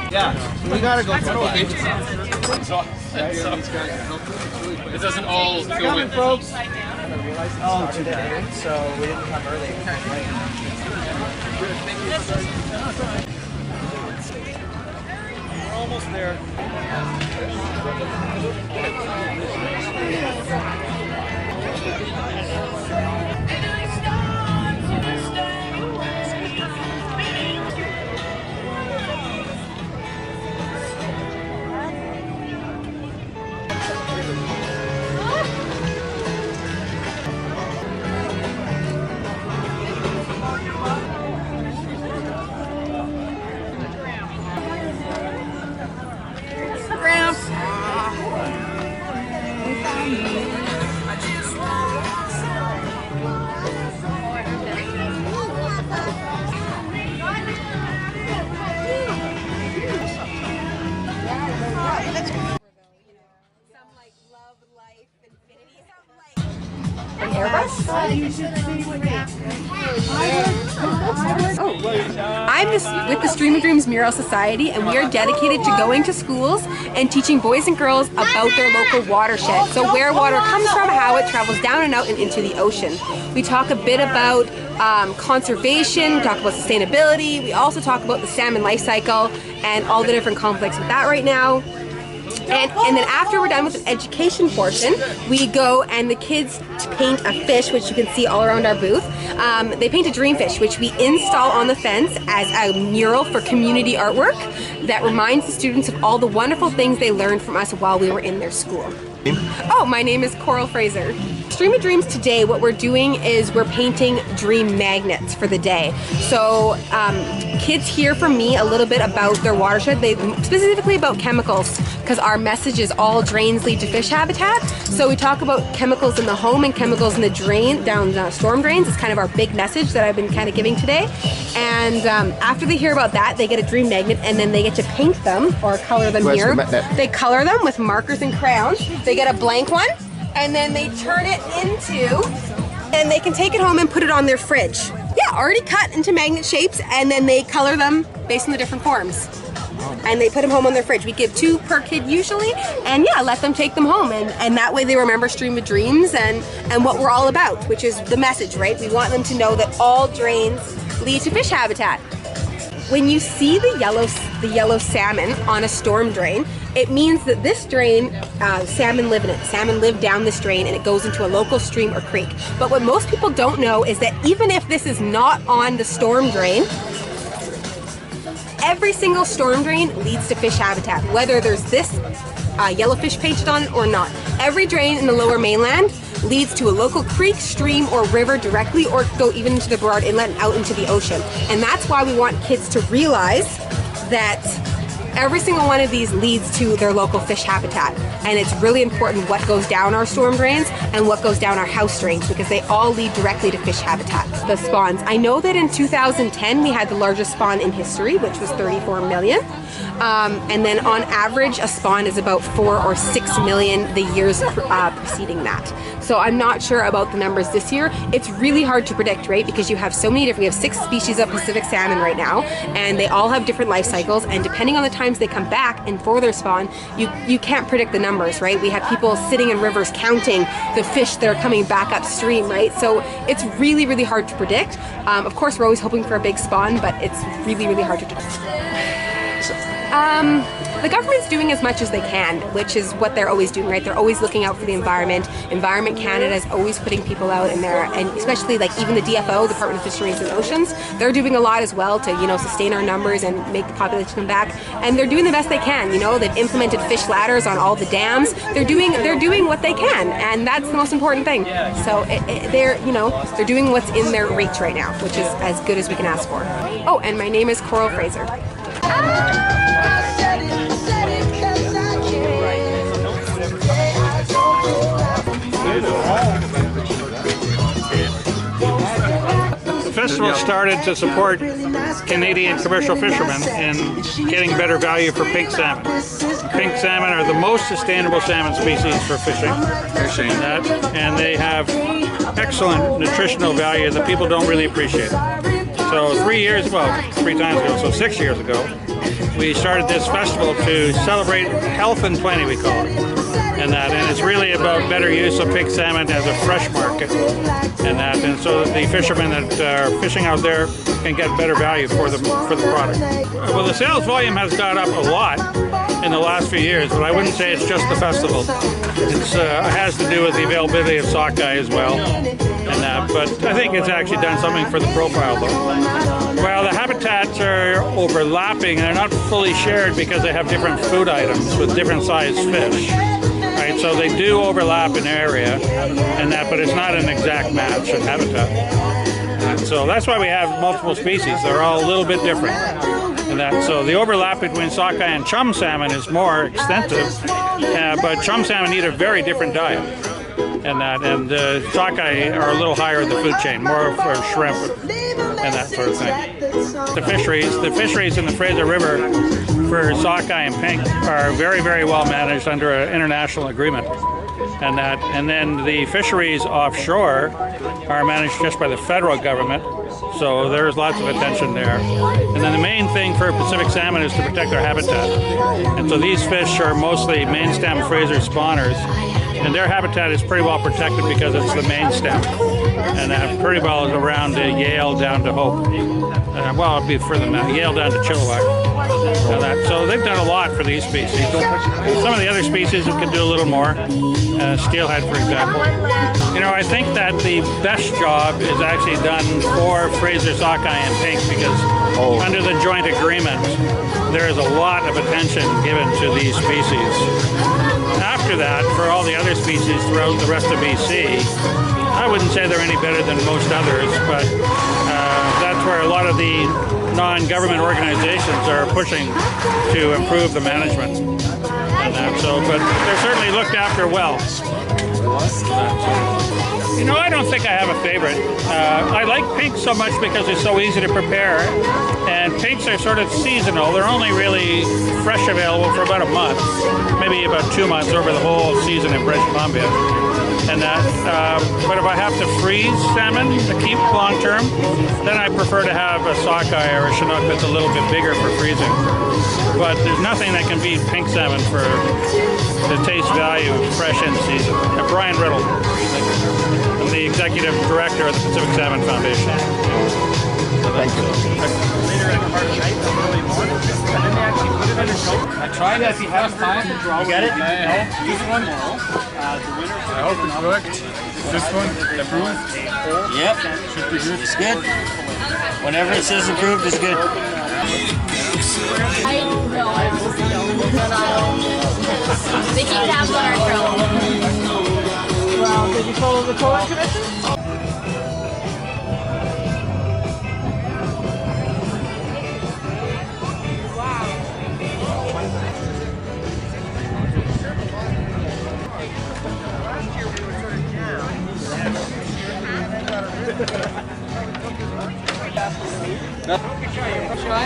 Yeah, we gotta go. It doesn't all go with folks. Oh, today, so we didn't come early. We're almost there. I'm with the Stream of Dreams Mural Society, and we are dedicated to going to schools and teaching boys and girls about their local watershed. So where water comes from, how it travels down and out and into the ocean. We talk a bit about conservation, we talk about sustainability, we also talk about the salmon life cycle and all the different conflicts with that right now. And then after we're done with the education portion, we go and the kids paint a fish, which you can see all around our booth. They paint a dream fish, which we install on the fence as a mural for community artwork that reminds the students of all the wonderful things they learned from us while we were in their school. Oh, my name is Coral Fraser. Stream of Dreams today, what we're doing is we're painting dream magnets for the day. So kids hear from me a little bit about their watershed, specifically about chemicals, because our message is all drains lead to fish habitat. So we talk about chemicals in the home and chemicals in the drain, down storm drains. It's kind of our big message that I've been kind of giving today. And after they hear about that, they get a dream magnet and then they get to paint them or color them here. They color them with markers and crayons. They get a blank one and then they turn it into, and they can take it home and put it on their fridge. Yeah, already cut into magnet shapes, and then they color them based on the different forms. And they put them home on their fridge. We give 2 per kid usually, and yeah, let them take them home. And that way they remember Stream of Dreams and what we're all about, which is the message, right? We want them to know that all drains lead to fish habitat. When you see the yellow salmon on a storm drain, it means that this drain, salmon live in it. Salmon live down this drain and it goes into a local stream or creek. But what most people don't know is that even if this is not on the storm drain, every single storm drain leads to fish habitat, whether there's this yellowfish painted on it or not. Every drain in the lower mainland leads to a local creek, stream, or river directly, or go even into the Burrard Inlet and out into the ocean. And that's why we want kids to realize that every single one of these leads to their local fish habitat. And it's really important what goes down our storm drains and what goes down our house drains, because they all lead directly to fish habitat. The spawns. I know that in 2010 we had the largest spawn in history, which was 34 million. And then on average a spawn is about 4 or 6 million the years preceding that. So I'm not sure about the numbers this year. It's really hard to predict, right? Because you have so many different, we have 6 species of Pacific salmon right now, and they all have different life cycles, and depending on the times they come back and for their spawn, you can't predict the numbers, right? We have people sitting in rivers counting the fish that are coming back upstream, right? So it's really, really hard to predict. Of course, we're always hoping for a big spawn, but it's really, really hard to predict. The government's doing as much as they can, which is what they're always doing, right? They're always looking out for the environment. Environment Canada is always putting people out in there, and especially like even the DFO, Department of Fisheries and Oceans, they're doing a lot as well to, you know, sustain our numbers and make the population come back. And they're doing the best they can, you know. They've implemented fish ladders on all the dams. They're doing what they can, and that's the most important thing. So they're doing what's in their reach right now, which is as good as we can ask for. Oh, and my name is Coral Fraser. The fish festival started to support Canadian commercial fishermen in getting better value for pink salmon. Pink salmon are the most sustainable salmon species for fishing. And they have excellent nutritional value that people don't really appreciate. So 3 years, well, 3 times ago, so 6 years ago, we started this festival to celebrate health and plenty, we call it. And it's really about better use of pink salmon as a fresh market, and so that the fishermen that are fishing out there can get better value for the product. Well, the sales volume has gone up a lot in the last few years, but I wouldn't say it's just the festival. It has to do with the availability of sockeye as well, but I think it's actually done something for the profile, though. Well, the habitats are overlapping, and they're not fully shared because they have different food items with different sized fish. Right, so they do overlap in area, but it's not an exact match of habitat. And so that's why we have multiple species. They're all a little bit different. So the overlap between sockeye and chum salmon is more extensive, but chum salmon need a very different diet. And sockeye are a little higher in the food chain, more for shrimp and that sort of thing. The fisheries in the Fraser River for sockeye and pink are very, very well managed under an international agreement. And then the fisheries offshore are managed just by the federal government, so there's lots of attention there. And then the main thing for Pacific salmon is to protect their habitat. And so these fish are mostly main stem Fraser spawners, and their habitat is pretty well protected because it's the main stem. And pretty well around Yale down to Hope. Well, it'll be further than that, Yale down to Chilliwack. So they've done a lot for these species. Some of the other species can do a little more. Steelhead, for example. You know, I think that the best job is actually done for Fraser sockeye and pink because under the joint agreement, there is a lot of attention given to these species. After that, for all the other species throughout the rest of BC, I wouldn't say they're any better than most others, but that's where a lot of the non-government organizations are pushing to improve the management. But they're certainly looked after well. You know, I don't think I have a favorite. I like pink so much because they're so easy to prepare, and pinks are sort of seasonal. They're only really fresh available for about a month, maybe about 2 months over the whole season in British Columbia. But if I have to freeze salmon to keep long term, then I prefer to have a sockeye or a Chinook that's a little bit bigger for freezing. But there's nothing that can beat pink salmon for the taste value fresh in season. Brian Riddle, I'm the executive director of the Pacific Salmon Foundation. Thank you. I tried that if you have time. You got it? No. Use one. I hope it's worked. This one, approved? Yep. Should be good. It's good. Whenever it says approved, it's good. They keep tabs on our grill. Well, did you follow the Cohen Commission? Try.